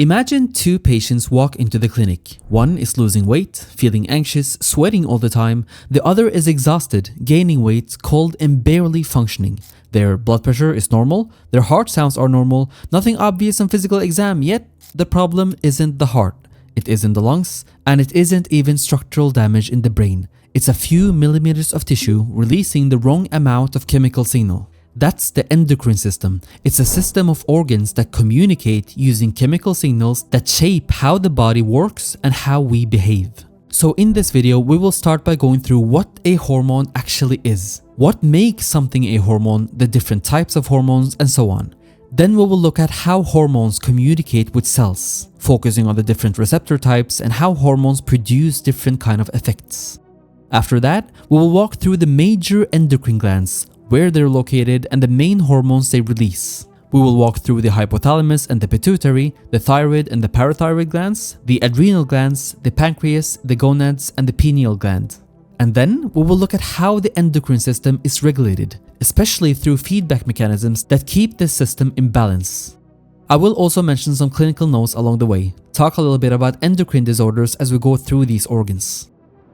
Imagine two patients walk into the clinic. One is losing weight, feeling anxious, sweating all the time. The other is exhausted, gaining weight, cold and barely functioning. Their blood pressure is normal, their heart sounds are normal, nothing obvious on physical exam, yet the problem isn't the heart, it isn't the lungs, and it isn't even structural damage in the brain. It's a few millimeters of tissue releasing the wrong amount of chemical signal. That's the endocrine system. It's a system of organs that communicate using chemical signals that shape how the body works and how we behave. So in this video, we will start by going through what a hormone actually is, what makes something a hormone, the different types of hormones, and so on. Then we will look at how hormones communicate with cells, focusing on the different receptor types and how hormones produce different kind of effects. After that, we will walk through the major endocrine glands, where they're located and the main hormones they release. We will walk through the hypothalamus and the pituitary, the thyroid and the parathyroid glands, the adrenal glands, the pancreas, the gonads, and the pineal gland. And then we will look at how the endocrine system is regulated, especially through feedback mechanisms that keep this system in balance. I will also mention some clinical notes along the way, talk a little bit about endocrine disorders as we go through these organs.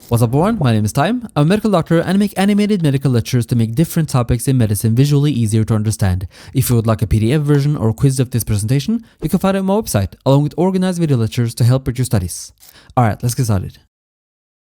What's up everyone, my name is Time, I'm a medical doctor and I make animated medical lectures to make different topics in medicine visually easier to understand. If you would like a PDF version or quiz of this presentation, you can find it on my website, along with organized video lectures to help with your studies. Alright, let's get started.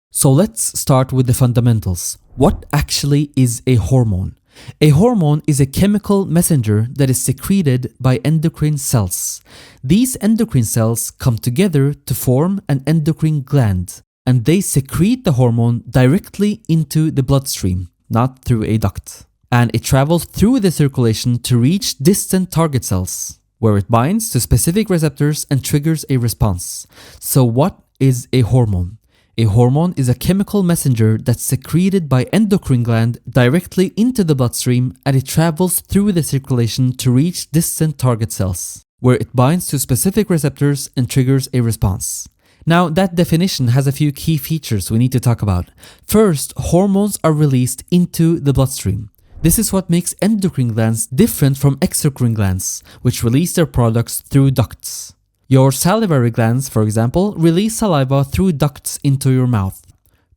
So let's start with the fundamentals. What actually is a hormone? A hormone is a chemical messenger that is secreted by endocrine cells. These endocrine cells come together to form an endocrine gland, and they secrete the hormone directly into the bloodstream, not through a duct. And it travels through the circulation to reach distant target cells, where it binds to specific receptors and triggers a response. So what is a hormone? A hormone is a chemical messenger that's secreted by endocrine gland directly into the bloodstream, and it travels through the circulation to reach distant target cells, where it binds to specific receptors and triggers a response. Now, that definition has a few key features we need to talk about. First, hormones are released into the bloodstream. This is what makes endocrine glands different from exocrine glands, which release their products through ducts. Your salivary glands, for example, release saliva through ducts into your mouth.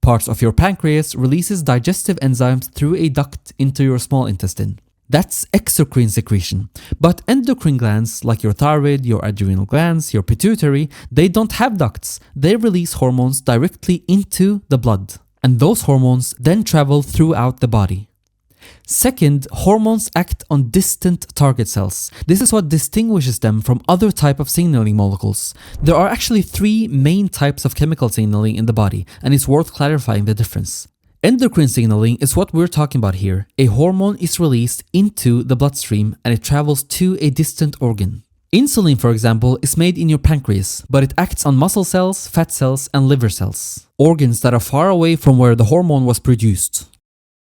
Parts of your pancreas releases digestive enzymes through a duct into your small intestine. That's exocrine secretion. But endocrine glands, like your thyroid, your adrenal glands, your pituitary, they don't have ducts. They release hormones directly into the blood. And those hormones then travel throughout the body. Second, hormones act on distant target cells. This is what distinguishes them from other types of signaling molecules. There are actually three main types of chemical signaling in the body, and it's worth clarifying the difference. Endocrine signaling is what we're talking about here. A hormone is released into the bloodstream and it travels to a distant organ. Insulin, for example, is made in your pancreas, but it acts on muscle cells, fat cells, and liver cells, organs that are far away from where the hormone was produced.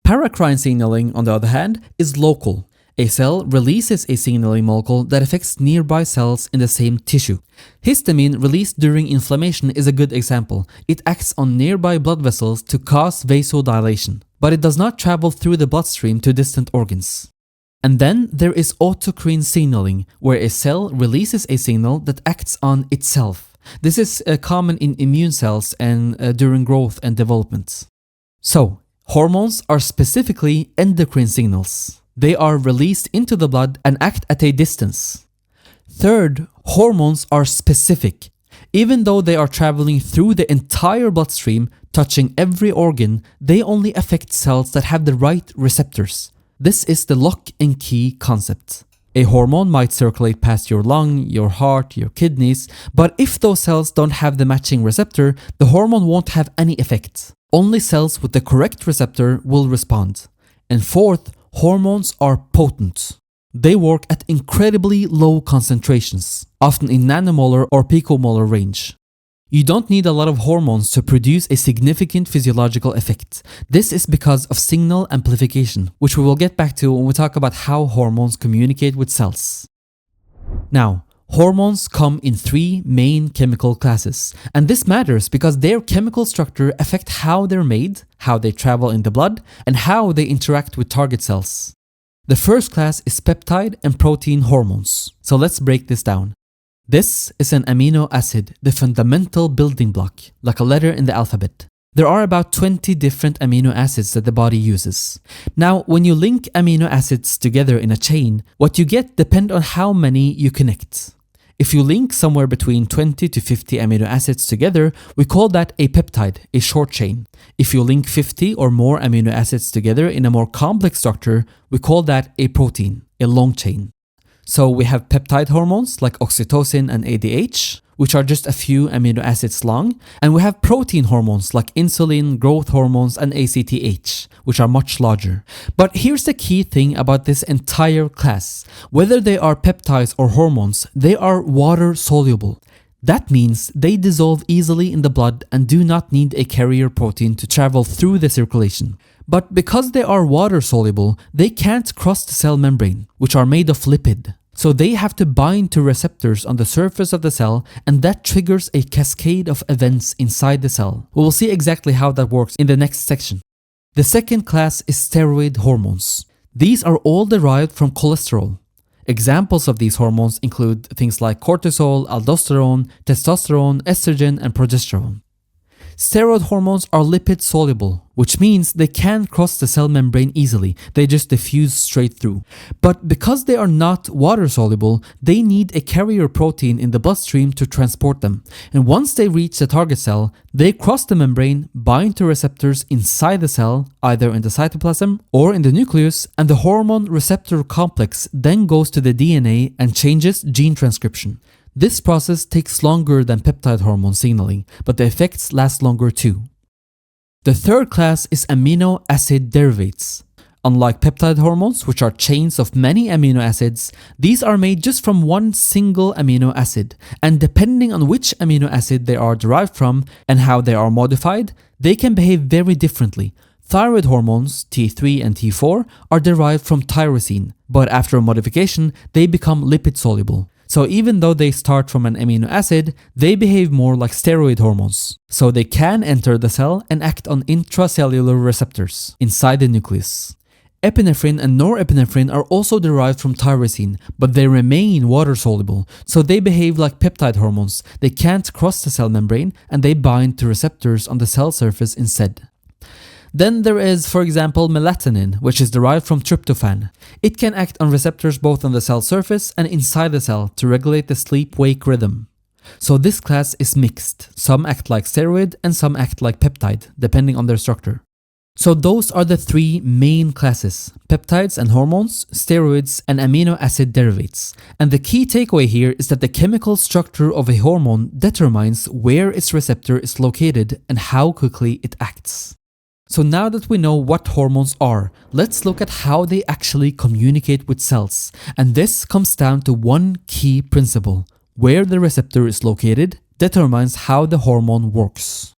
Paracrine signaling, on the other hand, is local. A cell releases a signaling molecule that affects nearby cells in the same tissue. Histamine released during inflammation is a good example. It acts on nearby blood vessels to cause vasodilation, but it does not travel through the bloodstream to distant organs. And then there is autocrine signaling, where a cell releases a signal that acts on itself. This is common in immune cells and during growth and development. So, hormones are specifically endocrine signals. They are released into the blood and act at a distance. Third, hormones are specific. Even though they are traveling through the entire bloodstream, touching every organ, they only affect cells that have the right receptors. This is the lock and key concept. A hormone might circulate past your lung, your heart, your kidneys, but if those cells don't have the matching receptor, the hormone won't have any effect. Only cells with the correct receptor will respond. And fourth, hormones are potent. They work at incredibly low concentrations, often in nanomolar or picomolar range. You don't need a lot of hormones to produce a significant physiological effect. This is because of signal amplification, which we will get back to when we talk about how hormones communicate with cells. Now, hormones come in three main chemical classes, and this matters because their chemical structure affects how they're made, how they travel in the blood, and how they interact with target cells. The first class is peptide and protein hormones. So let's break this down. This is an amino acid, the fundamental building block, like a letter in the alphabet. There are about 20 different amino acids that the body uses. Now, when you link amino acids together in a chain, what you get depends on how many you connect. If you link somewhere between 20 to 50 amino acids together, we call that a peptide, a short chain. If you link 50 or more amino acids together in a more complex structure, we call that a protein, a long chain. So we have peptide hormones like oxytocin and ADH, which are just a few amino acids long, and we have protein hormones like insulin, growth hormones, and ACTH, which are much larger. But here's the key thing about this entire class. Whether they are peptides or hormones, they are water soluble. That means they dissolve easily in the blood and do not need a carrier protein to travel through the circulation. But because they are water soluble, they can't cross the cell membrane, which are made of lipid. So they have to bind to receptors on the surface of the cell, and that triggers a cascade of events inside the cell. We will see exactly how that works in the next section. The second class is steroid hormones. These are all derived from cholesterol. Examples of these hormones include things like cortisol, aldosterone, testosterone, estrogen, and progesterone. Steroid hormones are lipid soluble, which means they can cross the cell membrane easily, they just diffuse straight through. But because they are not water soluble, they need a carrier protein in the bloodstream to transport them. And once they reach the target cell, they cross the membrane, bind to receptors inside the cell, either in the cytoplasm or in the nucleus, and the hormone receptor complex then goes to the DNA and changes gene transcription. This process takes longer than peptide hormone signaling, but the effects last longer too. The third class is amino acid derivatives. Unlike peptide hormones, which are chains of many amino acids, these are made just from one single amino acid, and depending on which amino acid they are derived from and how they are modified, they can behave very differently. Thyroid hormones, T3 and T4, are derived from tyrosine, but after a modification, they become lipid soluble. So even though they start from an amino acid, they behave more like steroid hormones. So they can enter the cell and act on intracellular receptors inside the nucleus. Epinephrine and norepinephrine are also derived from tyrosine, but they remain water soluble, so they behave like peptide hormones. They can't cross the cell membrane and they bind to receptors on the cell surface instead. Then there is, for example, melatonin, which is derived from tryptophan. It can act on receptors both on the cell surface and inside the cell to regulate the sleep-wake rhythm. So this class is mixed. Some act like steroid and some act like peptide, depending on their structure. So those are the three main classes: peptides and hormones, steroids, and amino acid derivatives. And the key takeaway here is that the chemical structure of a hormone determines where its receptor is located and how quickly it acts. So now that we know what hormones are, let's look at how they actually communicate with cells. And this comes down to one key principle: where the receptor is located determines how the hormone works.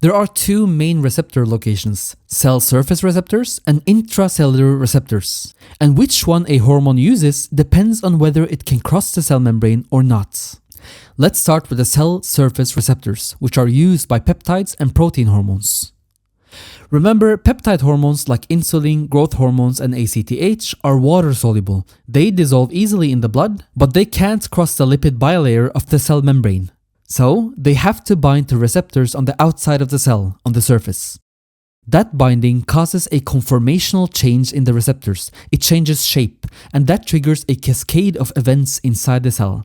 There are two main receptor locations: cell surface receptors and intracellular receptors. And which one a hormone uses depends on whether it can cross the cell membrane or not. Let's start with the cell surface receptors, which are used by peptides and protein hormones. Remember, peptide hormones like insulin, growth hormones, and ACTH are water soluble. They dissolve easily in the blood, but they can't cross the lipid bilayer of the cell membrane. So they have to bind to receptors on the outside of the cell, on the surface. That binding causes a conformational change in the receptors. It changes shape, and that triggers a cascade of events inside the cell.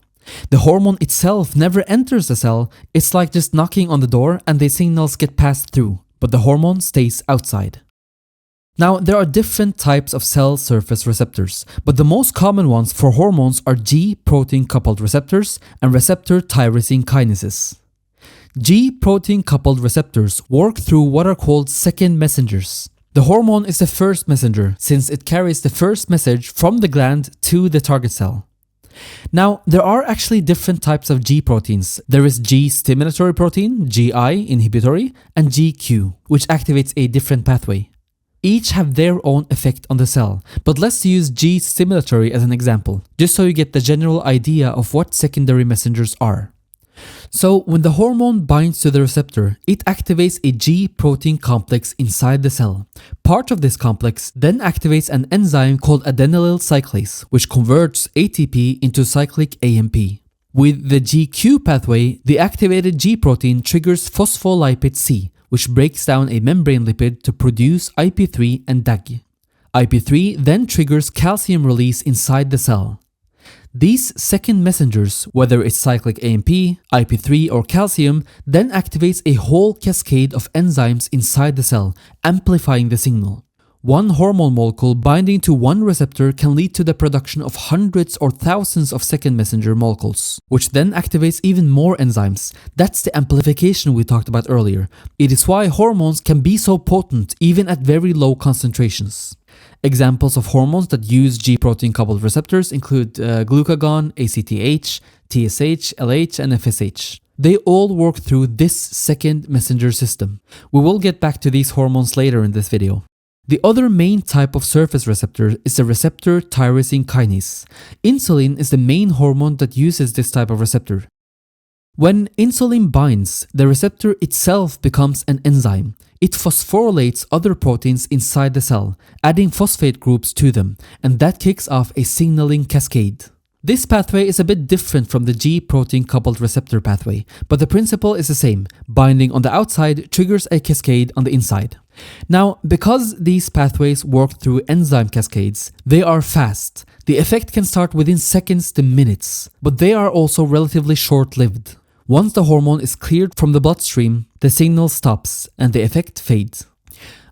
The hormone itself never enters the cell. It's like just knocking on the door and the signals get passed through, but the hormone stays outside. Now, there are different types of cell surface receptors, but the most common ones for hormones are G-protein coupled receptors and receptor tyrosine kinases. G-protein coupled receptors work through what are called second messengers. The hormone is the first messenger since it carries the first message from the gland to the target cell. Now, there are actually different types of G proteins. There is G stimulatory protein, GI inhibitory, and GQ, which activates a different pathway. Each have their own effect on the cell, but let's use G stimulatory as an example, just so you get the general idea of what secondary messengers are. So when the hormone binds to the receptor, it activates a G protein complex inside the cell. Part of this complex then activates an enzyme called adenylyl cyclase, which converts ATP into cyclic AMP. With the GQ pathway, the activated G protein triggers phospholipid C, which breaks down a membrane lipid to produce IP3 and DAG. IP3 then triggers calcium release inside the cell. These second messengers, whether it's cyclic AMP, IP3 or calcium, then activates a whole cascade of enzymes inside the cell, amplifying the signal. One hormone molecule binding to one receptor can lead to the production of hundreds or thousands of second messenger molecules, which then activates even more enzymes. That's the amplification we talked about earlier. It is why hormones can be so potent even at very low concentrations. Examples of hormones that use G protein coupled receptors include glucagon, ACTH, TSH, LH, and FSH. They all work through this second messenger system. We will get back to these hormones later in this video. The other main type of surface receptor is the receptor tyrosine kinase. Insulin is the main hormone that uses this type of receptor. When insulin binds, the receptor itself becomes an enzyme. It phosphorylates other proteins inside the cell, adding phosphate groups to them, and that kicks off a signaling cascade. This pathway is a bit different from the G protein coupled receptor pathway, but the principle is the same. Binding on the outside triggers a cascade on the inside. Now, because these pathways work through enzyme cascades, they are fast. The effect can start within seconds to minutes, but they are also relatively short-lived. Once the hormone is cleared from the bloodstream, the signal stops and the effect fades.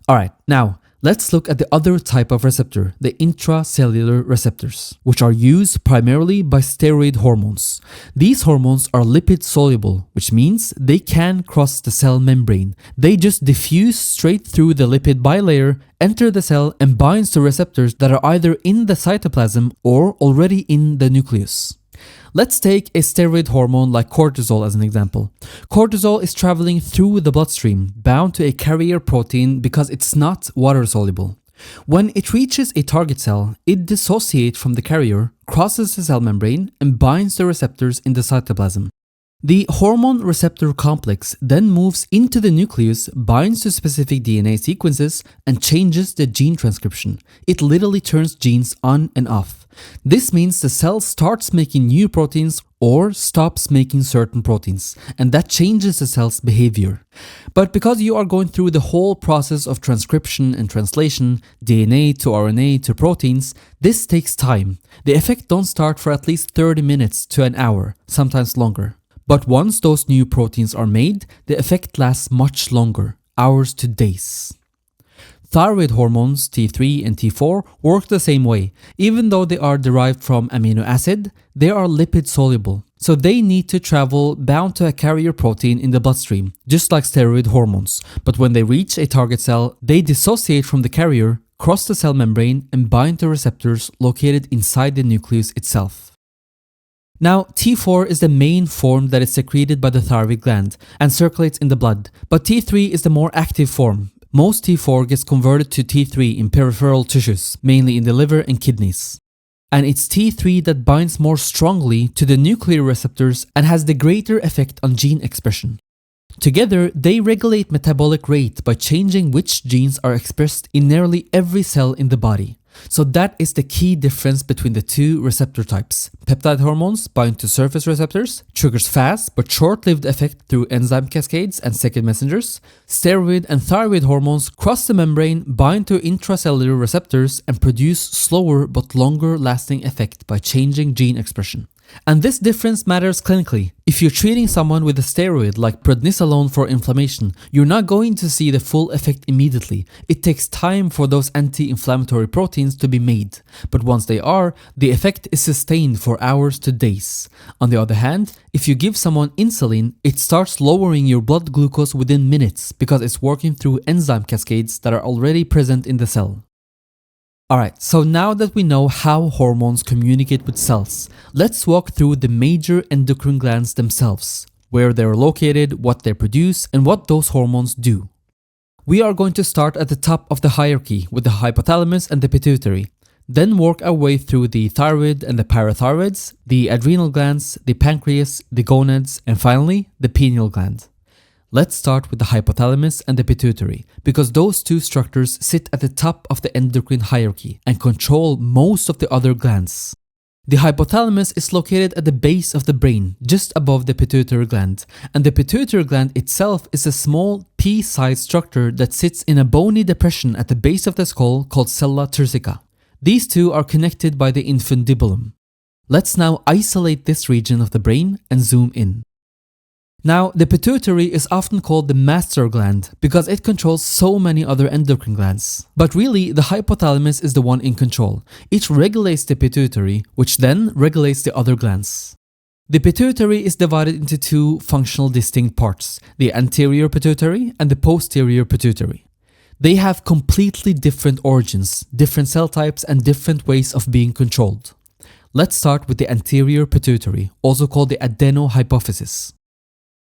Alright, now let's look at the other type of receptor, the intracellular receptors, which are used primarily by steroid hormones. These hormones are lipid soluble, which means they can cross the cell membrane. They just diffuse straight through the lipid bilayer, enter the cell, and binds to receptors that are either in the cytoplasm or already in the nucleus. Let's take a steroid hormone like cortisol as an example. Cortisol is traveling through the bloodstream, bound to a carrier protein because it's not water soluble. When it reaches a target cell, it dissociates from the carrier, crosses the cell membrane, and binds the receptors in the cytoplasm. The hormone receptor complex then moves into the nucleus, binds to specific DNA sequences, and changes the gene transcription. It literally turns genes on and off. This means the cell starts making new proteins or stops making certain proteins, and that changes the cell's behavior. But because you are going through the whole process of transcription and translation, DNA to RNA to proteins, this takes time. The effect don't start for at least 30 minutes to an hour, sometimes longer. But once those new proteins are made, the effect lasts much longer, hours to days. Thyroid hormones T3 and T4 work the same way. Even though they are derived from amino acid, they are lipid soluble. So they need to travel bound to a carrier protein in the bloodstream, just like steroid hormones. But when they reach a target cell, they dissociate from the carrier, cross the cell membrane, and bind to receptors located inside the nucleus itself. Now, T4 is the main form that is secreted by the thyroid gland and circulates in the blood, but T3 is the more active form. Most T4 gets converted to T3 in peripheral tissues, mainly in the liver and kidneys. And it's T3 that binds more strongly to the nuclear receptors and has the greater effect on gene expression. Together, they regulate metabolic rate by changing which genes are expressed in nearly every cell in the body. So that is the key difference between the two receptor types. Peptide hormones bind to surface receptors, triggers fast but short-lived effect through enzyme cascades and second messengers. Steroid and thyroid hormones cross the membrane, bind to intracellular receptors, and produce slower but longer-lasting effect by changing gene expression. And this difference matters clinically. If you're treating someone with a steroid like prednisolone for inflammation, you're not going to see the full effect immediately. It takes time for those anti-inflammatory proteins to be made, but once they are, the effect is sustained for hours to days. On the other hand, if you give someone insulin, it starts lowering your blood glucose within minutes because it's working through enzyme cascades that are already present in the cell. Alright, so now that we know how hormones communicate with cells, let's walk through the major endocrine glands themselves, where they're located, what they produce, and what those hormones do. We are going to start at the top of the hierarchy with the hypothalamus and the pituitary, then work our way through the thyroid and the parathyroids, the adrenal glands, the pancreas, the gonads, and finally, the pineal gland. Let's start with the hypothalamus and the pituitary, because those two structures sit at the top of the endocrine hierarchy and control most of the other glands. The hypothalamus is located at the base of the brain, just above the pituitary gland, and the pituitary gland itself is a small pea-sized structure that sits in a bony depression at the base of the skull called sella turcica. These two are connected by the infundibulum. Let's now isolate this region of the brain and zoom in. Now, the pituitary is often called the master gland because it controls so many other endocrine glands. But really, the hypothalamus is the one in control. It regulates the pituitary, which then regulates the other glands. The pituitary is divided into two functional distinct parts, the anterior pituitary and the posterior pituitary. They have completely different origins, different cell types, and different ways of being controlled. Let's start with the anterior pituitary, also called the adenohypophysis.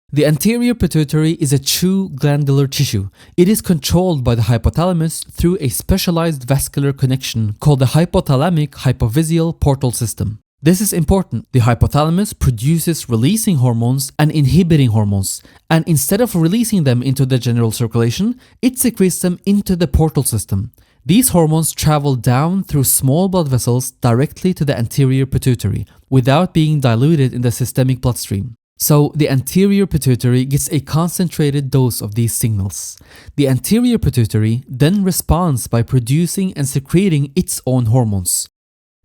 The anterior pituitary is a true glandular tissue. It is controlled by the hypothalamus through a specialized vascular connection called the hypothalamic hypophyseal portal system. This is important. The hypothalamus produces releasing hormones and inhibiting hormones, and instead of releasing them into the general circulation, it secretes them into the portal system. These hormones travel down through small blood vessels directly to the anterior pituitary without being diluted in the systemic bloodstream. So the anterior pituitary gets a concentrated dose of these signals. The anterior pituitary then responds by producing and secreting its own hormones.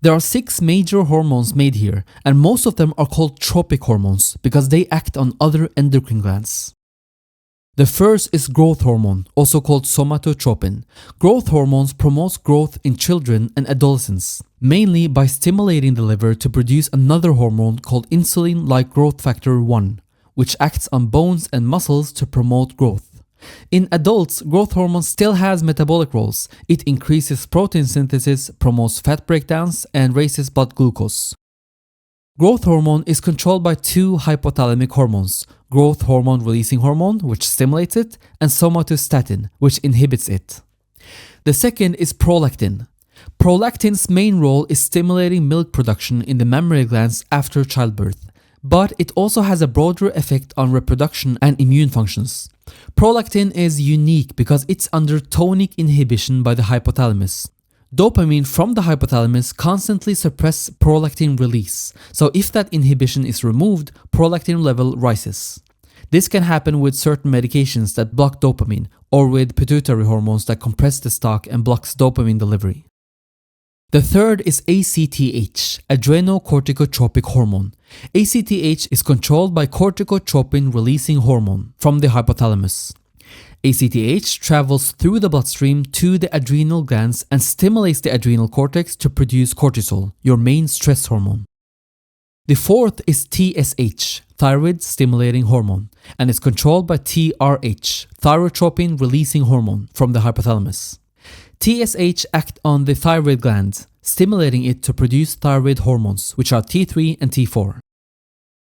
There are 6 major hormones made here, and most of them are called tropic hormones because they act on other endocrine glands. The first is growth hormone, also called somatotropin. Growth hormones promote growth in children and adolescents, mainly by stimulating the liver to produce another hormone called insulin-like growth factor 1, which acts on bones and muscles to promote growth. In adults, growth hormone still has metabolic roles. It increases protein synthesis, promotes fat breakdowns, and raises blood glucose. Growth hormone is controlled by 2 hypothalamic hormones, growth hormone releasing hormone, which stimulates it, and somatostatin, which inhibits it. The second is prolactin. Prolactin's main role is stimulating milk production in the mammary glands after childbirth, but it also has a broader effect on reproduction and immune functions. Prolactin is unique because it's under tonic inhibition by the hypothalamus. Dopamine from the hypothalamus constantly suppresses prolactin release, so if that inhibition is removed, prolactin level rises. This can happen with certain medications that block dopamine, or with pituitary hormones that compress the stalk and blocks dopamine delivery. The third is ACTH, adrenocorticotropic hormone. ACTH is controlled by corticotropin-releasing hormone from the hypothalamus. ACTH travels through the bloodstream to the adrenal glands and stimulates the adrenal cortex to produce cortisol, your main stress hormone. The fourth is TSH, thyroid stimulating hormone, and is controlled by TRH, thyrotropin releasing hormone from the hypothalamus. TSH acts on the thyroid gland, stimulating it to produce thyroid hormones, which are T3 and T4.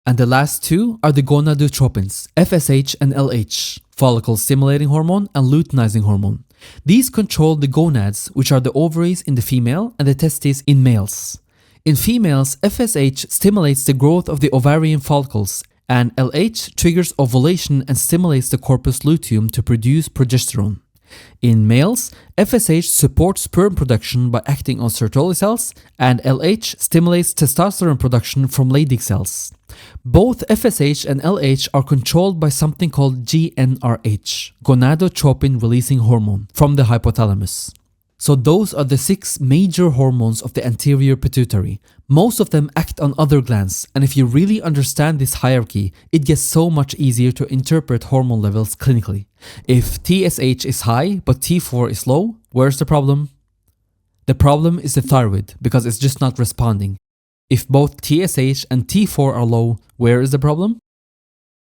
And the last 2 are the gonadotropins, FSH and LH, follicle stimulating hormone and luteinizing hormone. These control the gonads, which are the ovaries in the female and the testes in males. In females, FSH stimulates the growth of the ovarian follicles, and LH triggers ovulation and stimulates the corpus luteum to produce progesterone. In males, FSH supports sperm production by acting on Sertoli cells, and LH stimulates testosterone production from Leydig cells. Both FSH and LH are controlled by something called GnRH, gonadotropin releasing hormone, from the hypothalamus. So those are the 6 major hormones of the anterior pituitary. Most of them act on other glands, and if you really understand this hierarchy, it gets so much easier to interpret hormone levels clinically. If TSH is high but T4 is low, where's the problem? The problem is the thyroid, because it's just not responding. If both TSH and T4 are low, where is the problem?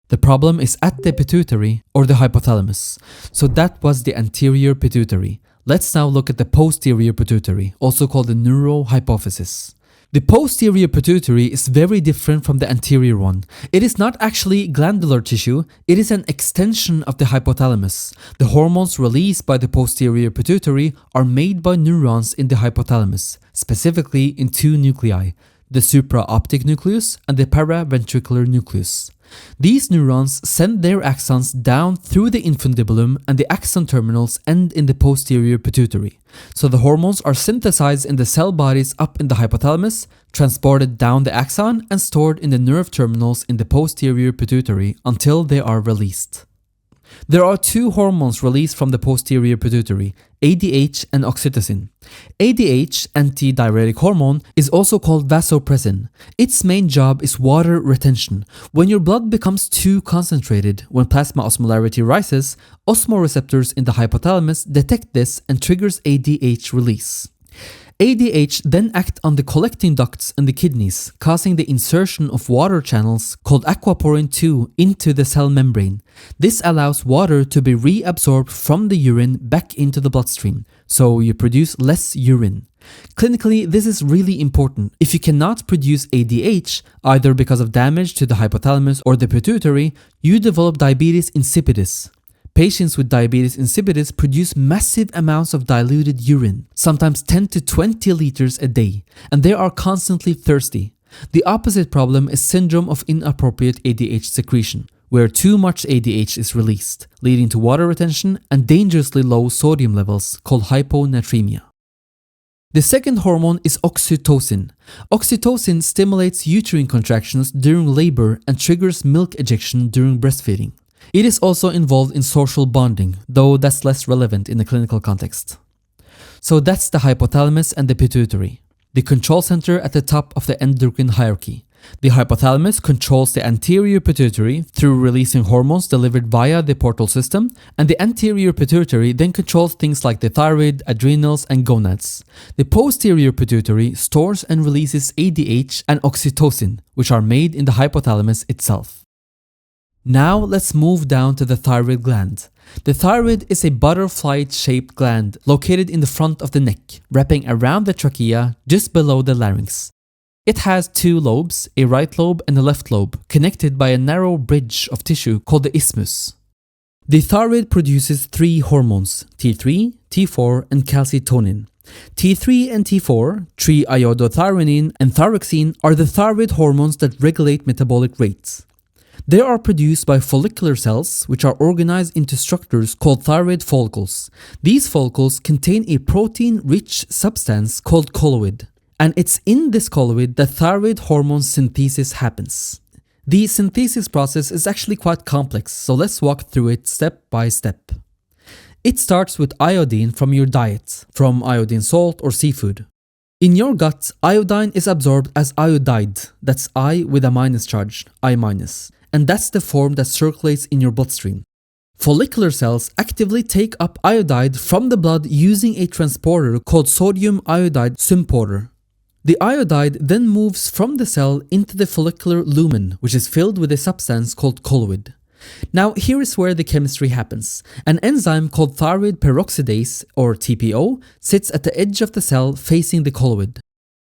The problem is at the pituitary or the hypothalamus. So that was the anterior pituitary. Let's now look at the posterior pituitary, also called the neurohypophysis. The posterior pituitary is very different from the anterior one. It is not actually glandular tissue, it is an extension of the hypothalamus. The hormones released by the posterior pituitary are made by neurons in the hypothalamus, specifically in 2 nuclei, the supraoptic nucleus and the paraventricular nucleus. These neurons send their axons down through the infundibulum and the axon terminals end in the posterior pituitary. So the hormones are synthesized in the cell bodies up in the hypothalamus, transported down the axon, and stored in the nerve terminals in the posterior pituitary until they are released. There are two hormones released from the posterior pituitary, ADH and oxytocin. ADH, antidiuretic hormone, is also called vasopressin. Its main job is water retention. When your blood becomes too concentrated, when plasma osmolarity rises, osmoreceptors in the hypothalamus detect this and triggers ADH release. ADH then act on the collecting ducts in the kidneys, causing the insertion of water channels called aquaporin 2 into the cell membrane. This allows water to be reabsorbed from the urine back into the bloodstream, so you produce less urine. Clinically, this is really important. If you cannot produce ADH, either because of damage to the hypothalamus or the pituitary, you develop diabetes insipidus. Patients with diabetes insipidus produce massive amounts of diluted urine, sometimes 10 to 20 liters a day, and they are constantly thirsty. The opposite problem is syndrome of inappropriate ADH secretion, where too much ADH is released, leading to water retention and dangerously low sodium levels called hyponatremia. The second hormone is oxytocin. Oxytocin stimulates uterine contractions during labor and triggers milk ejection during breastfeeding. It is also involved in social bonding, though that's less relevant in the clinical context. So that's the hypothalamus and the pituitary, the control center at the top of the endocrine hierarchy. The hypothalamus controls the anterior pituitary through releasing hormones delivered via the portal system, and the anterior pituitary then controls things like the thyroid, adrenals, and gonads. The posterior pituitary stores and releases ADH and oxytocin, which are made in the hypothalamus itself. Now let's move down to the thyroid gland. The thyroid is a butterfly-shaped gland located in the front of the neck, wrapping around the trachea just below the larynx. It has two lobes, a right lobe and a left lobe, connected by a narrow bridge of tissue called the isthmus. The thyroid produces three hormones, T3, T4, and calcitonin. T3 and T4, triiodothyronine and thyroxine, are the thyroid hormones that regulate metabolic rates. They are produced by follicular cells, which are organized into structures called thyroid follicles. These follicles contain a protein-rich substance called colloid, and it's in this colloid that thyroid hormone synthesis happens. The synthesis process is actually quite complex, so let's walk through it step by step. It starts with iodine from your diet, from iodine salt or seafood. In your gut, iodine is absorbed as iodide, that's I with a minus charge, I minus. And that's the form that circulates in your bloodstream. Follicular cells actively take up iodide from the blood using a transporter called sodium iodide symporter. The iodide then moves from the cell into the follicular lumen, which is filled with a substance called colloid. Now here is where the chemistry happens. An enzyme called thyroid peroxidase, or TPO, sits at the edge of the cell facing the colloid.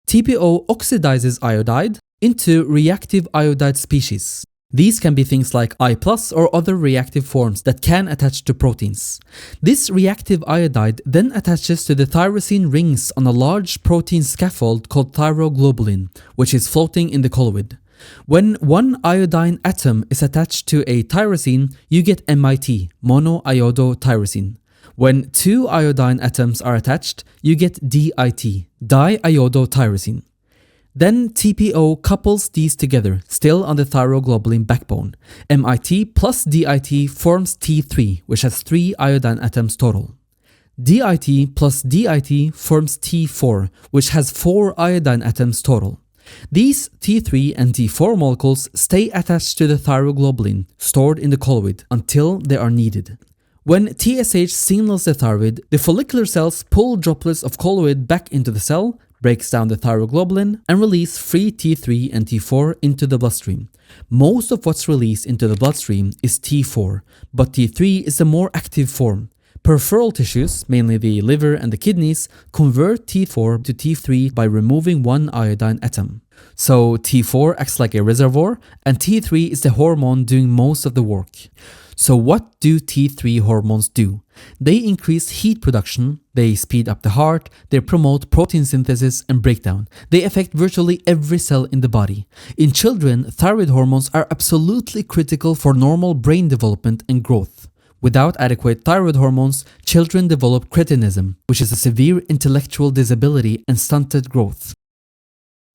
TPO oxidizes iodide into reactive iodide species. These can be things like I+ or other reactive forms that can attach to proteins. This reactive iodide then attaches to the tyrosine rings on a large protein scaffold called thyroglobulin, which is floating in the colloid. When one iodine atom is attached to a tyrosine, you get MIT, monoiodotyrosine. When two iodine atoms are attached, you get DIT, diiodotyrosine. Then TPO couples these together, still on the thyroglobulin backbone. MIT plus DIT forms T3, which has 3 iodine atoms total. DIT plus DIT forms T4, which has 4 iodine atoms total. These T3 and T4 molecules stay attached to the thyroglobulin, stored in the colloid, until they are needed. When TSH signals the thyroid, the follicular cells pull droplets of colloid back into the cell, breaks down the thyroglobulin, and release free T3 and T4 into the bloodstream. Most of what's released into the bloodstream is T4, but T3 is a more active form. Peripheral tissues, mainly the liver and the kidneys, convert T4 to T3 by removing one iodine atom. So T4 acts like a reservoir, and T3 is the hormone doing most of the work. So what do T3 hormones do? They increase heat production, they speed up the heart, they promote protein synthesis and breakdown. They affect virtually every cell in the body. In children, thyroid hormones are absolutely critical for normal brain development and growth. Without adequate thyroid hormones, children develop cretinism, which is a severe intellectual disability and stunted growth.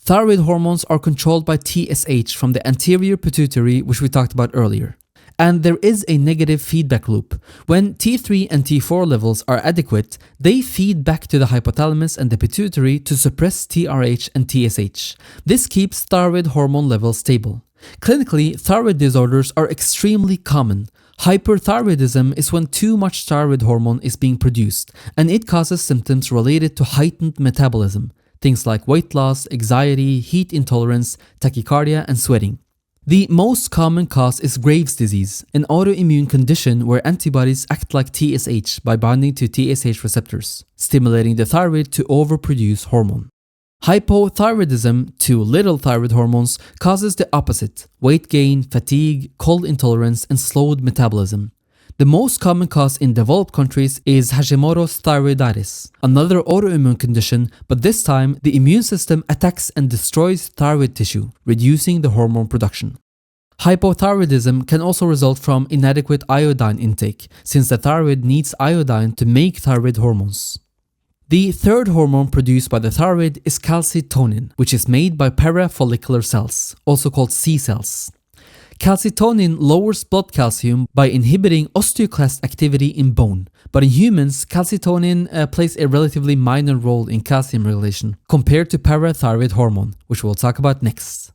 Thyroid hormones are controlled by TSH from the anterior pituitary, which we talked about earlier. And there is a negative feedback loop. When T3 and T4 levels are adequate, they feed back to the hypothalamus and the pituitary to suppress TRH and TSH. This keeps thyroid hormone levels stable. Clinically, thyroid disorders are extremely common. Hyperthyroidism is when too much thyroid hormone is being produced, and it causes symptoms related to heightened metabolism. Things like weight loss, anxiety, heat intolerance, tachycardia, and sweating. The most common cause is Graves' disease, an autoimmune condition where antibodies act like TSH by binding to TSH receptors, stimulating the thyroid to overproduce hormone. Hypothyroidism, too little thyroid hormones, causes the opposite: weight gain, fatigue, cold intolerance, and slowed metabolism. The most common cause in developed countries is Hashimoto's thyroiditis, another autoimmune condition, but this time the immune system attacks and destroys thyroid tissue, reducing the hormone production. Hypothyroidism can also result from inadequate iodine intake, since the thyroid needs iodine to make thyroid hormones. The third hormone produced by the thyroid is calcitonin, which is made by parafollicular cells, also called C cells. Calcitonin lowers blood calcium by inhibiting osteoclast activity in bone, but in humans, calcitonin plays a relatively minor role in calcium regulation compared to parathyroid hormone, which we'll talk about next.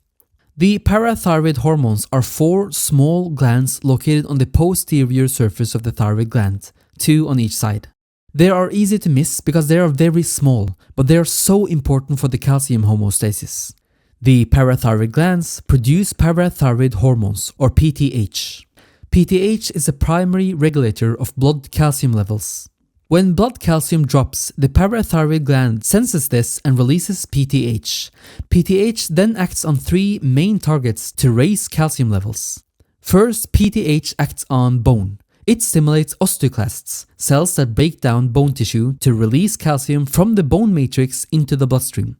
The parathyroid hormones are 4 small glands located on the posterior surface of the thyroid gland, 2 on each side. They are easy to miss because they are very small, but they are so important for the calcium homeostasis. The parathyroid glands produce parathyroid hormones, or PTH. PTH is a primary regulator of blood calcium levels. When blood calcium drops, the parathyroid gland senses this and releases PTH. PTH then acts on 3 main targets to raise calcium levels. First, PTH acts on bone. It stimulates osteoclasts, cells that break down bone tissue to release calcium from the bone matrix into the bloodstream.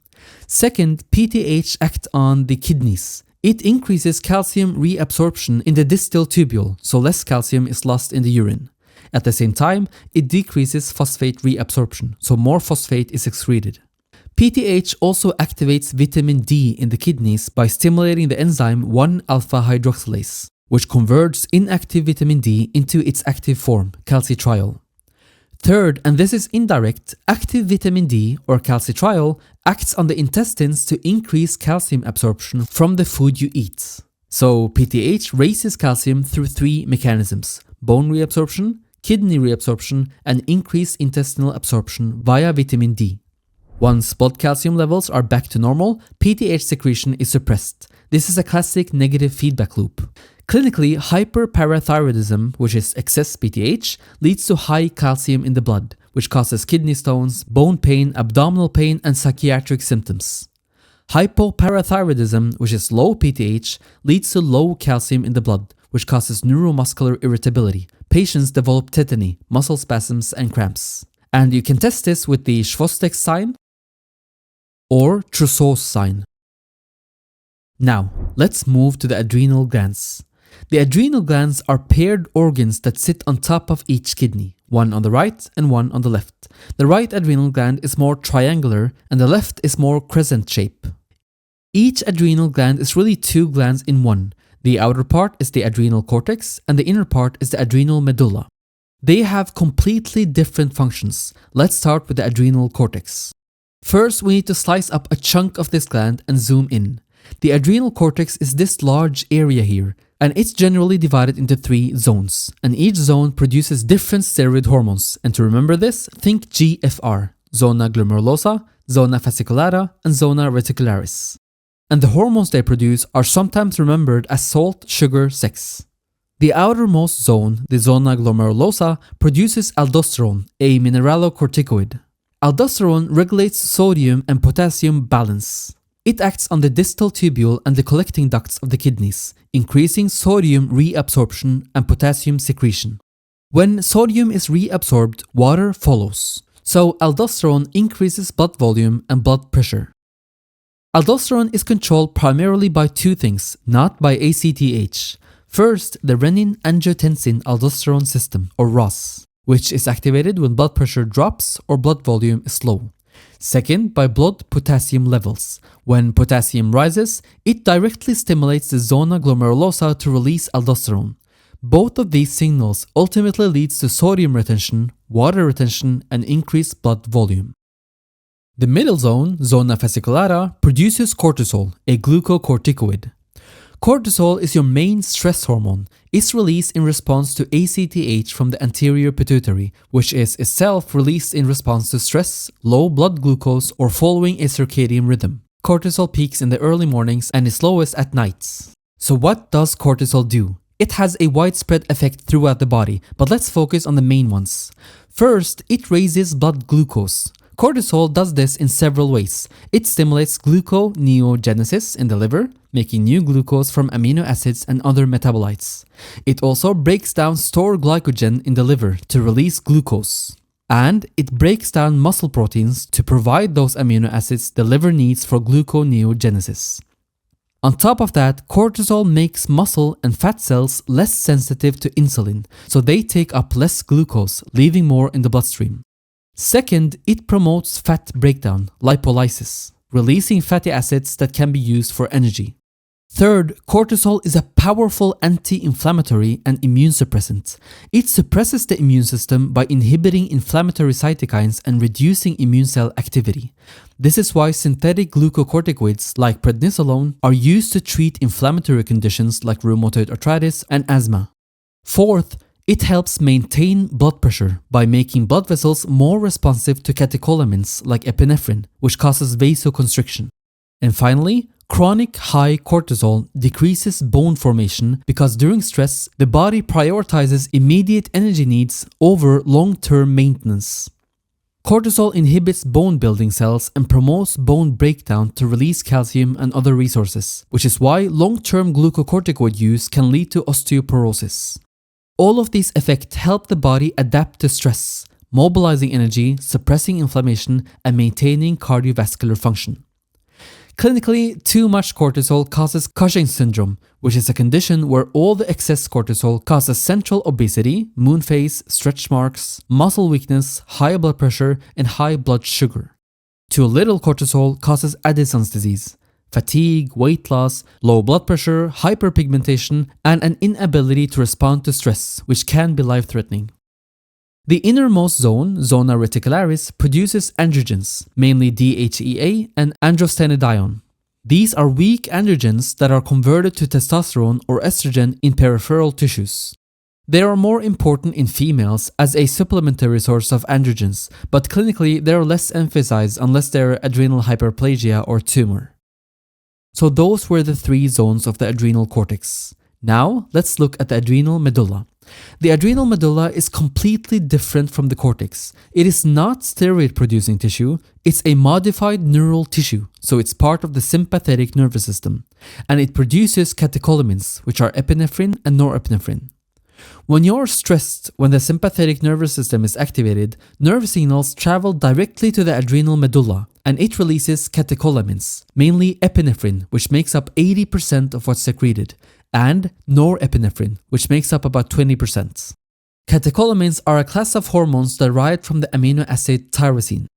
Second, PTH acts on the kidneys. It increases calcium reabsorption in the distal tubule, so less calcium is lost in the urine. At the same time, it decreases phosphate reabsorption, so more phosphate is excreted. PTH also activates vitamin D in the kidneys by stimulating the enzyme 1-alpha hydroxylase, which converts inactive vitamin D into its active form, calcitriol. Third, and this is indirect, active vitamin D, or calcitriol, acts on the intestines to increase calcium absorption from the food you eat. So PTH raises calcium through 3 mechanisms: bone reabsorption, kidney reabsorption, and increased intestinal absorption via vitamin D. Once blood calcium levels are back to normal, PTH secretion is suppressed. This is a classic negative feedback loop. Clinically, hyperparathyroidism, which is excess PTH, leads to high calcium in the blood, which causes kidney stones, bone pain, abdominal pain, and psychiatric symptoms. Hypoparathyroidism, which is low PTH, leads to low calcium in the blood, which causes neuromuscular irritability. Patients develop tetany, muscle spasms, and cramps. And you can test this with the Chvostek's sign or Trousseau's sign. Now, let's move to the adrenal glands. The adrenal glands are paired organs that sit on top of each kidney, one on the right and one on the left. The right adrenal gland is more triangular and the left is more crescent shape. Each adrenal gland is really 2 glands in one. The outer part is the adrenal cortex and the inner part is the adrenal medulla. They have completely different functions. Let's start with the adrenal cortex. First, we need to slice up a chunk of this gland and zoom in. The adrenal cortex is this large area here, and it's generally divided into 3 zones, and each zone produces different steroid hormones. And to remember this, think GFR, zona glomerulosa, zona fasciculata, and zona reticularis. And the hormones they produce are sometimes remembered as salt, sugar, sex. The outermost zone, the zona glomerulosa, produces aldosterone, a mineralocorticoid. Aldosterone regulates sodium and potassium balance. It acts on the distal tubule and the collecting ducts of the kidneys, increasing sodium reabsorption and potassium secretion. When sodium is reabsorbed, water follows. So aldosterone increases blood volume and blood pressure. Aldosterone is controlled primarily by two things, not by ACTH. First, the renin-angiotensin-aldosterone system, or ROS, which is activated when blood pressure drops or blood volume is low. Second, by blood potassium levels. When potassium rises, it directly stimulates the zona glomerulosa to release aldosterone. Both of these signals ultimately leads to sodium retention, water retention, and increased blood volume. The middle zone, zona fasciculata, produces cortisol, a glucocorticoid. Cortisol is your main stress hormone. It's released in response to ACTH from the anterior pituitary, which is itself released in response to stress, low blood glucose, or following a circadian rhythm. Cortisol peaks in the early mornings and is lowest at nights. So what does cortisol do? It has a widespread effect throughout the body, but let's focus on the main ones. First, it raises blood glucose. Cortisol does this in several ways. It stimulates gluconeogenesis in the liver, making new glucose from amino acids and other metabolites. It also breaks down stored glycogen in the liver to release glucose. And it breaks down muscle proteins to provide those amino acids the liver needs for gluconeogenesis. On top of that, cortisol makes muscle and fat cells less sensitive to insulin, so they take up less glucose, leaving more in the bloodstream. Second, it promotes fat breakdown, lipolysis, releasing fatty acids that can be used for energy. Third, cortisol is a powerful anti-inflammatory and immune suppressant. It suppresses the immune system by inhibiting inflammatory cytokines and reducing immune cell activity. This is why synthetic glucocorticoids like prednisolone are used to treat inflammatory conditions like rheumatoid arthritis and asthma. Fourth, it helps maintain blood pressure by making blood vessels more responsive to catecholamines like epinephrine, which causes vasoconstriction. And finally, chronic high cortisol decreases bone formation because during stress, the body prioritizes immediate energy needs over long-term maintenance. Cortisol inhibits bone building cells and promotes bone breakdown to release calcium and other resources, which is why long-term glucocorticoid use can lead to osteoporosis. All of these effects help the body adapt to stress, mobilizing energy, suppressing inflammation, and maintaining cardiovascular function. Clinically, too much cortisol causes Cushing's syndrome, which is a condition where all the excess cortisol causes central obesity, moon face, stretch marks, muscle weakness, high blood pressure, and high blood sugar. Too little cortisol causes Addison's disease, fatigue, weight loss, low blood pressure, hyperpigmentation, and an inability to respond to stress, which can be life-threatening. The innermost zone, zona reticularis, produces androgens, mainly DHEA and androstenedione. These are weak androgens that are converted to testosterone or estrogen in peripheral tissues. They are more important in females as a supplementary source of androgens, but clinically they are less emphasized unless they are adrenal hyperplasia or tumor. So those were the three zones of the adrenal cortex. Now let's look at the adrenal medulla. The adrenal medulla is completely different from the cortex. It is not steroid-producing tissue, it's a modified neural tissue, so it's part of the sympathetic nervous system. And it produces catecholamines, which are epinephrine and norepinephrine. When you're stressed, when the sympathetic nervous system is activated, nerve signals travel directly to the adrenal medulla, and it releases catecholamines, mainly epinephrine, which makes up 80% of what's secreted, and norepinephrine, which makes up about 20%. Catecholamines are a class of hormones derived from the amino acid tyrosine.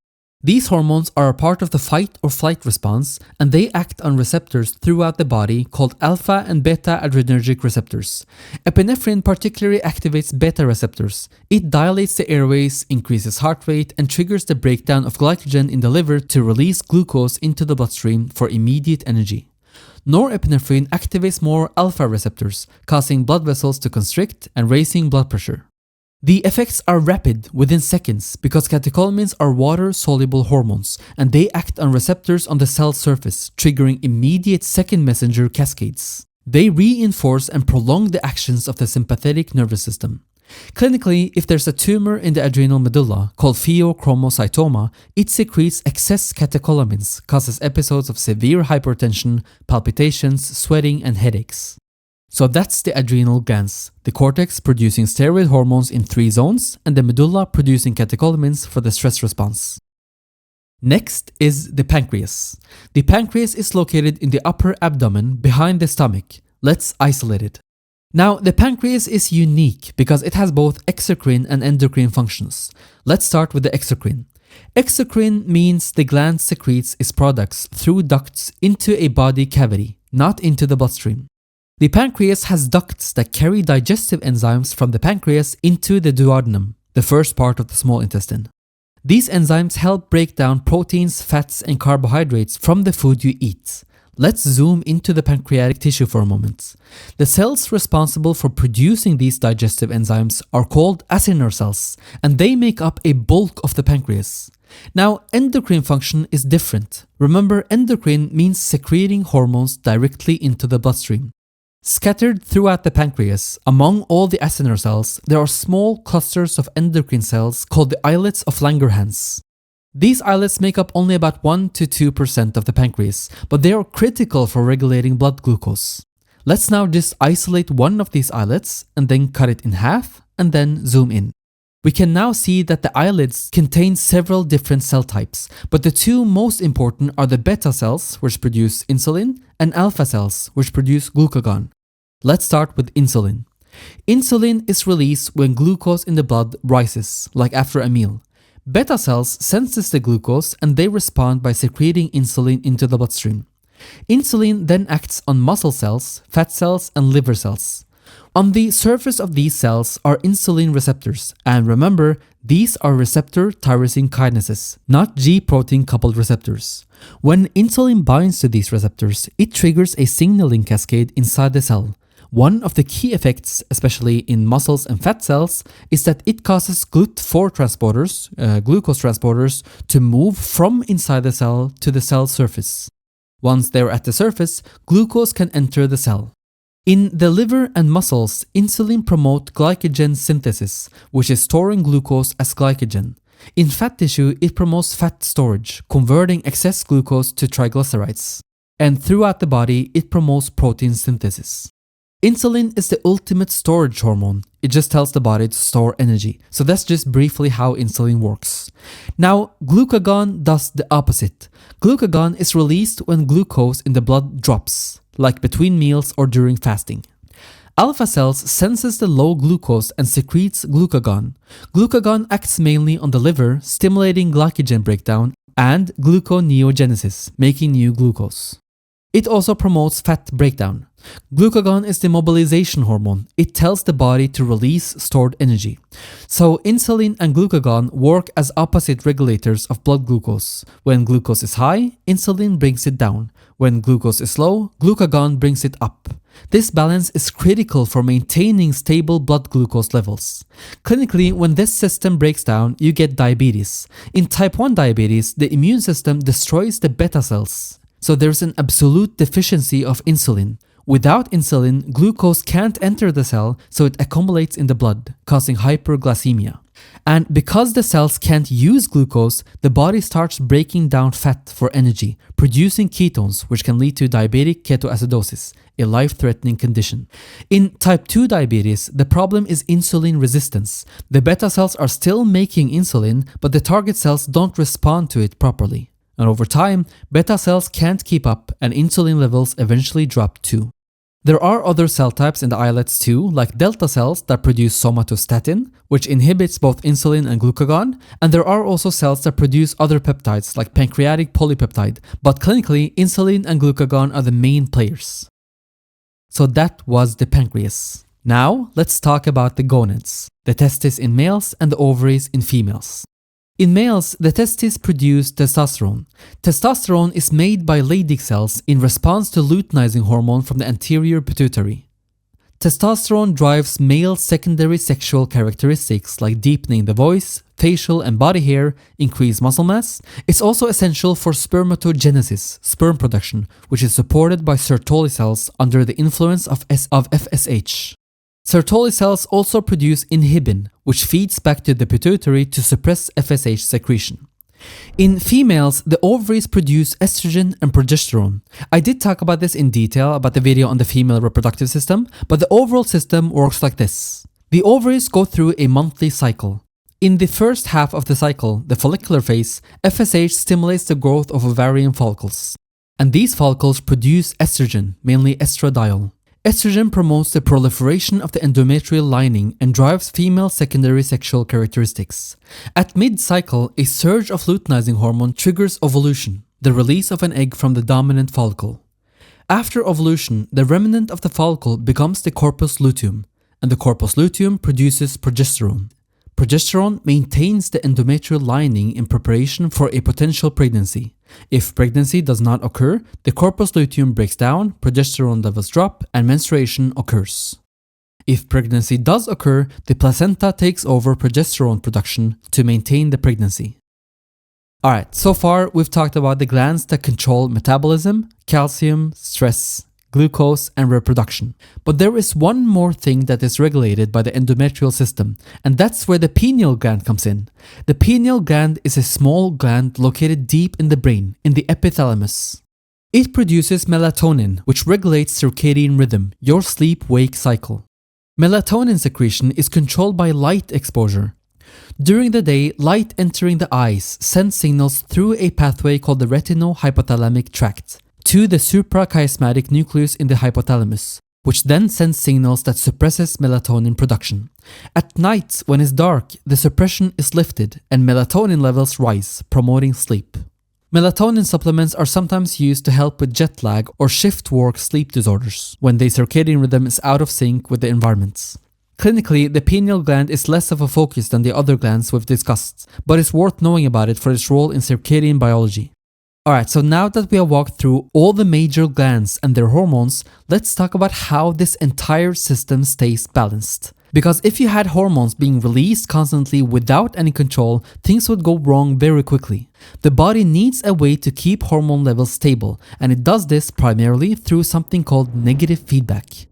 These hormones are a part of the fight or flight response, and they act on receptors throughout the body called alpha and beta adrenergic receptors. Epinephrine particularly activates beta receptors. It dilates the airways, increases heart rate, and triggers the breakdown of glycogen in the liver to release glucose into the bloodstream for immediate energy. Norepinephrine activates more alpha receptors, causing blood vessels to constrict and raising blood pressure. The effects are rapid within seconds because catecholamines are water-soluble hormones and they act on receptors on the cell surface, triggering immediate second messenger cascades. They reinforce and prolong the actions of the sympathetic nervous system. Clinically, if there's a tumor in the adrenal medulla called pheochromocytoma, it secretes excess catecholamines, causes episodes of severe hypertension, palpitations, sweating, and headaches. So that's the adrenal glands, the cortex producing steroid hormones in 3 zones, and the medulla producing catecholamines for the stress response. Next is the pancreas. The pancreas is located in the upper abdomen behind the stomach. Let's isolate it. Now, the pancreas is unique because it has both exocrine and endocrine functions. Let's start with the exocrine. Exocrine means the gland secretes its products through ducts into a body cavity, not into the bloodstream. The pancreas has ducts that carry digestive enzymes from the pancreas into the duodenum, the first part of the small intestine. These enzymes help break down proteins, fats, and carbohydrates from the food you eat. Let's zoom into the pancreatic tissue for a moment. The cells responsible for producing these digestive enzymes are called acinar cells, and they make up a bulk of the pancreas. Now, endocrine function is different. Remember, endocrine means secreting hormones directly into the bloodstream. Scattered throughout the pancreas, among all the acinar cells, there are small clusters of endocrine cells called the islets of Langerhans. These islets make up only about 1 to 2% of the pancreas, but they are critical for regulating blood glucose. Let's now just isolate one of these islets and then cut it in half and then zoom in. We can now see that the islets contain several different cell types, but the 2 most important are the beta cells, which produce insulin, and alpha cells, which produce glucagon. Let's start with insulin. Insulin is released when glucose in the blood rises, like after a meal. Beta cells senses the glucose and they respond by secreting insulin into the bloodstream. Insulin then acts on muscle cells, fat cells, and liver cells. On the surface of these cells are insulin receptors, and remember, these are receptor tyrosine kinases, not G-protein coupled receptors. When insulin binds to these receptors, it triggers a signaling cascade inside the cell. One of the key effects, especially in muscles and fat cells, is that it causes GLUT4 transporters, glucose transporters, to move from inside the cell to the cell surface. Once they're at the surface, glucose can enter the cell. In the liver and muscles, insulin promotes glycogen synthesis, which is storing glucose as glycogen. In fat tissue, it promotes fat storage, converting excess glucose to triglycerides. And throughout the body, it promotes protein synthesis. Insulin is the ultimate storage hormone. It just tells the body to store energy. So that's just briefly how insulin works. Now, glucagon does the opposite. Glucagon is released when glucose in the blood drops, like between meals or during fasting. Alpha cells senses the low glucose and secretes glucagon. Glucagon acts mainly on the liver, stimulating glycogen breakdown and gluconeogenesis, making new glucose. It also promotes fat breakdown. Glucagon is the mobilization hormone. It tells the body to release stored energy. So insulin and glucagon work as opposite regulators of blood glucose. When glucose is high, insulin brings it down. When glucose is low, glucagon brings it up. This balance is critical for maintaining stable blood glucose levels. Clinically, when this system breaks down, you get diabetes. In type 1 diabetes, the immune system destroys the beta cells. So there's an absolute deficiency of insulin. Without insulin, glucose can't enter the cell, so it accumulates in the blood, causing hyperglycemia. And because the cells can't use glucose, the body starts breaking down fat for energy, producing ketones, which can lead to diabetic ketoacidosis, a life-threatening condition. In type 2 diabetes, the problem is insulin resistance. The beta cells are still making insulin, but the target cells don't respond to it properly. And over time, beta cells can't keep up and insulin levels eventually drop too. There are other cell types in the islets too, like delta cells that produce somatostatin, which inhibits both insulin and glucagon, and there are also cells that produce other peptides like pancreatic polypeptide, but clinically, insulin and glucagon are the main players. So that was the pancreas. Now, let's talk about the gonads, the testes in males and the ovaries in females. In males, the testes produce testosterone. Testosterone is made by Leydig cells in response to luteinizing hormone from the anterior pituitary. Testosterone drives male secondary sexual characteristics like deepening the voice, facial and body hair, increased muscle mass. It's also essential for spermatogenesis, sperm production, which is supported by Sertoli cells under the influence of FSH. Sertoli cells also produce inhibin, which feeds back to the pituitary to suppress FSH secretion. In females, the ovaries produce estrogen and progesterone. I did talk about this in detail about the video on the female reproductive system, but the overall system works like this. The ovaries go through a monthly cycle. In the first half of the cycle, the follicular phase, FSH stimulates the growth of ovarian follicles. And these follicles produce estrogen, mainly estradiol. Estrogen promotes the proliferation of the endometrial lining and drives female secondary sexual characteristics. At mid-cycle, a surge of luteinizing hormone triggers ovulation, the release of an egg from the dominant follicle. After ovulation, the remnant of the follicle becomes the corpus luteum, and the corpus luteum produces progesterone. Progesterone maintains the endometrial lining in preparation for a potential pregnancy. If pregnancy does not occur, the corpus luteum breaks down, progesterone levels drop, and menstruation occurs. If pregnancy does occur, the placenta takes over progesterone production to maintain the pregnancy. Alright, so far we've talked about the glands that control metabolism, calcium, stress, glucose, and reproduction. But there is one more thing that is regulated by the endometrial system, and that's where the pineal gland comes in. The pineal gland is a small gland located deep in the brain, in the epithalamus. It produces melatonin, which regulates circadian rhythm, your sleep-wake cycle. Melatonin secretion is controlled by light exposure. During the day, light entering the eyes sends signals through a pathway called the retinohypothalamic tract to the suprachiasmatic nucleus in the hypothalamus, which then sends signals that suppresses melatonin production. At night, when it's dark, the suppression is lifted and melatonin levels rise, promoting sleep. Melatonin supplements are sometimes used to help with jet lag or shift work sleep disorders, when the circadian rhythm is out of sync with the environment. Clinically, the pineal gland is less of a focus than the other glands we've discussed, but it's worth knowing about it for its role in circadian biology. Alright, so now that we have walked through all the major glands and their hormones, let's talk about how this entire system stays balanced. Because if you had hormones being released constantly without any control, things would go wrong very quickly. The body needs a way to keep hormone levels stable, and it does this primarily through something called negative feedback.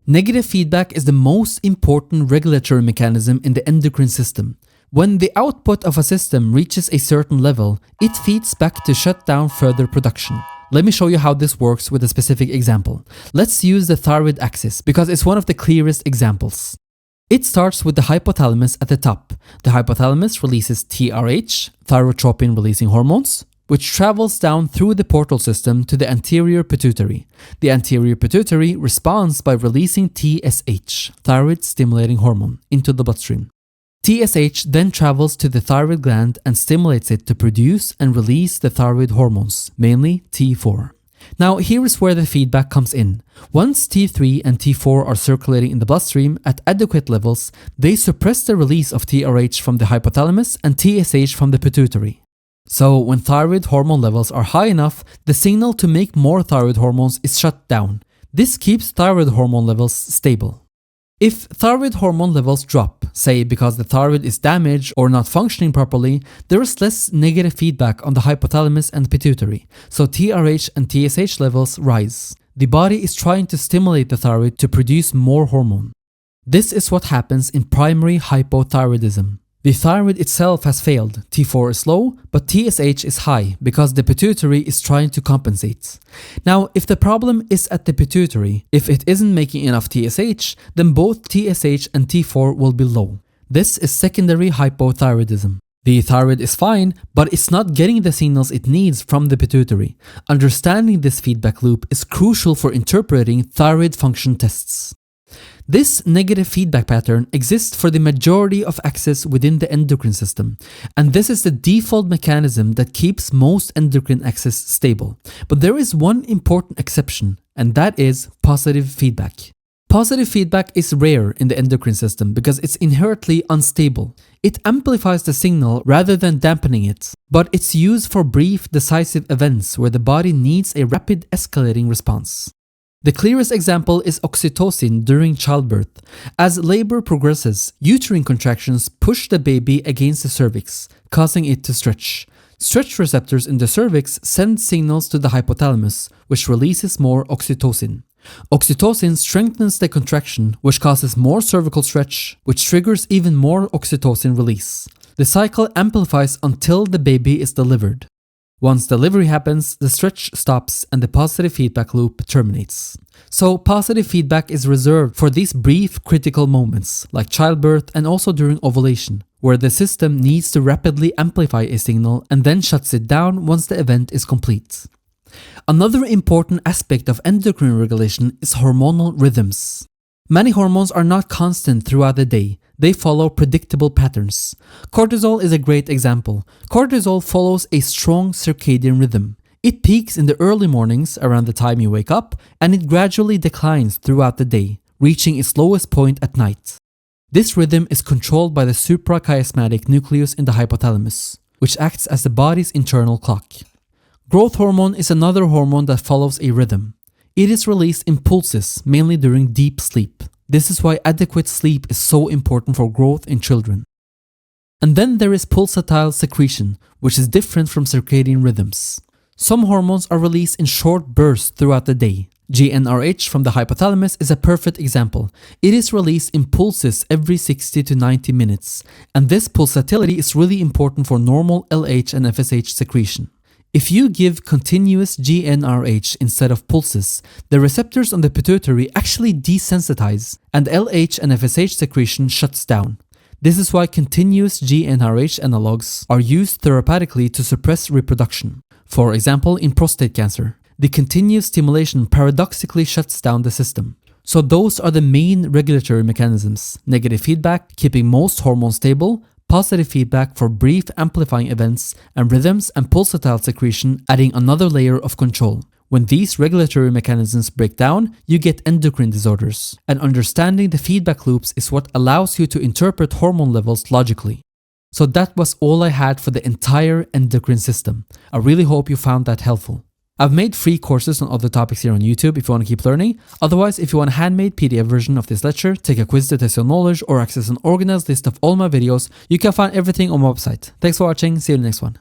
Negative feedback is the most important regulatory mechanism in the endocrine system. When the output of a system reaches a certain level, it feeds back to shut down further production. Let me show you how this works with a specific example. Let's use the thyroid axis because it's one of the clearest examples. It starts with the hypothalamus at the top. The hypothalamus releases TRH, thyrotropin releasing hormones, which travels down through the portal system to the anterior pituitary. The anterior pituitary responds by releasing TSH, thyroid stimulating hormone, into the bloodstream. TSH then travels to the thyroid gland and stimulates it to produce and release the thyroid hormones, mainly T4. Now here is where the feedback comes in. Once T3 and T4 are circulating in the bloodstream at adequate levels, they suppress the release of TRH from the hypothalamus and TSH from the pituitary. So when thyroid hormone levels are high enough, the signal to make more thyroid hormones is shut down. This keeps thyroid hormone levels stable. If thyroid hormone levels drop, say because the thyroid is damaged or not functioning properly, there is less negative feedback on the hypothalamus and pituitary, so TRH and TSH levels rise. The body is trying to stimulate the thyroid to produce more hormone. This is what happens in primary hypothyroidism. The thyroid itself has failed, T4 is low, but TSH is high because the pituitary is trying to compensate. Now, if the problem is at the pituitary, if it isn't making enough TSH, then both TSH and T4 will be low. This is secondary hypothyroidism. The thyroid is fine, but it's not getting the signals it needs from the pituitary. Understanding this feedback loop is crucial for interpreting thyroid function tests. This negative feedback pattern exists for the majority of axes within the endocrine system, and this is the default mechanism that keeps most endocrine axes stable. But there is one important exception, and that is positive feedback. Positive feedback is rare in the endocrine system because it's inherently unstable. It amplifies the signal rather than dampening it, but it's used for brief, decisive events where the body needs a rapid escalating response. The clearest example is oxytocin during childbirth. As labor progresses, uterine contractions push the baby against the cervix, causing it to stretch. Stretch receptors in the cervix send signals to the hypothalamus, which releases more oxytocin. Oxytocin strengthens the contraction, which causes more cervical stretch, which triggers even more oxytocin release. The cycle amplifies until the baby is delivered. Once delivery happens, the stretch stops and the positive feedback loop terminates. So positive feedback is reserved for these brief critical moments, like childbirth and also during ovulation, where the system needs to rapidly amplify a signal and then shuts it down once the event is complete. Another important aspect of endocrine regulation is hormonal rhythms. Many hormones are not constant throughout the day. They follow predictable patterns. Cortisol is a great example. Cortisol follows a strong circadian rhythm. It peaks in the early mornings around the time you wake up, and it gradually declines throughout the day, reaching its lowest point at night. This rhythm is controlled by the suprachiasmatic nucleus in the hypothalamus, which acts as the body's internal clock. Growth hormone is another hormone that follows a rhythm. It is released in pulses, mainly during deep sleep. This is why adequate sleep is so important for growth in children. And then there is pulsatile secretion, which is different from circadian rhythms. Some hormones are released in short bursts throughout the day. GnRH from the hypothalamus is a perfect example. It is released in pulses every 60 to 90 minutes, and this pulsatility is really important for normal LH and FSH secretion. If you give continuous GnRH instead of pulses, the receptors on the pituitary actually desensitize, and LH and FSH secretion shuts down. This is why continuous GnRH analogs are used therapeutically to suppress reproduction. For example, in prostate cancer, the continuous stimulation paradoxically shuts down the system. So those are the main regulatory mechanisms: negative feedback, keeping most hormones stable, positive feedback for brief amplifying events, and rhythms and pulsatile secretion adding another layer of control. When these regulatory mechanisms break down, you get endocrine disorders, and understanding the feedback loops is what allows you to interpret hormone levels logically. So that was all I had for the entire endocrine system. I really hope you found that helpful. I've made free courses on other topics here on YouTube if you want to keep learning. Otherwise, if you want a handmade PDF version of this lecture, take a quiz to test your knowledge, or access an organized list of all my videos, you can find everything on my website. Thanks for watching, see you in the next one.